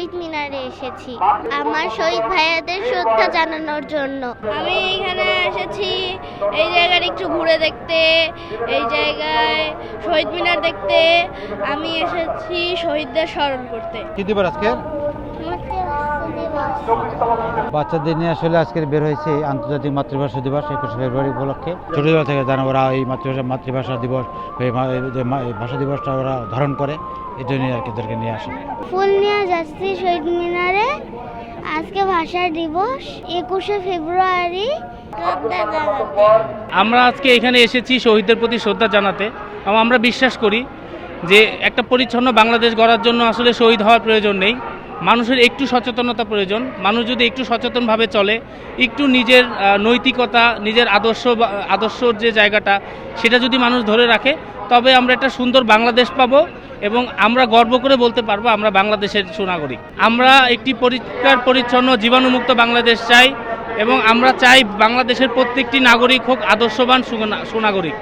শহীদ মিনারে এসেছি আমার শহীদ ভাইয়াদের শ্রদ্ধা জানানোর জন্য। আমি এখানে এসেছি এই জায়গাটা একটু ঘুরে দেখতে, এই জায়গায় শহীদ মিনার দেখতে। আমি এসেছি শহীদদের স্মরণ করতে। কি দিবস আজকে? বাচ্চাদের নিয়ে আসলে আজকে বের হয়েছে আন্তর্জাতিক মাতৃভাষা দিবস 21শে ফেব্রুয়ারি উপলক্ষে। ছোটবেলা থেকে জানো ওরা এই মাতৃভাষা দিবস, ভাষা দিবসটা ওরা ধারণ করে, এই জন্যই আর কি এদেরকে নিয়ে আসে। ফুল নিয়ে যাচ্ছি শহীদ মিনারে। আজকে ভাষা দিবস 21শে ফেব্রুয়ারি। আমরা আজকে এখানে এসেছি শহীদদের প্রতি শ্রদ্ধা জানাতে এবং আমরা বিশ্বাস করি যে একটা পরিচ্ছন্ন বাংলাদেশ গড়ার জন্য আসলে শহীদ হওয়ার প্রয়োজন নেই, মানুষের একটু সচেতনতা প্রয়োজন। মানুষ যদি একটু সচেতনভাবে চলে, একটু নিজের নৈতিকতা, নিজের আদর্শর যে জায়গাটা সেটা যদি মানুষ ধরে রাখে, তবে আমরা একটা সুন্দর বাংলাদেশ পাবো এবং আমরা গর্ব করে বলতে পারবো আমরা বাংলাদেশের সুনাগরিক। আমরা একটি পরিষ্কার পরিচ্ছন্ন জীবাণুমুক্ত বাংলাদেশ চাই এবং আমরা চাই বাংলাদেশের প্রত্যেকটি নাগরিক হোক আদর্শবান সুনাগরিক।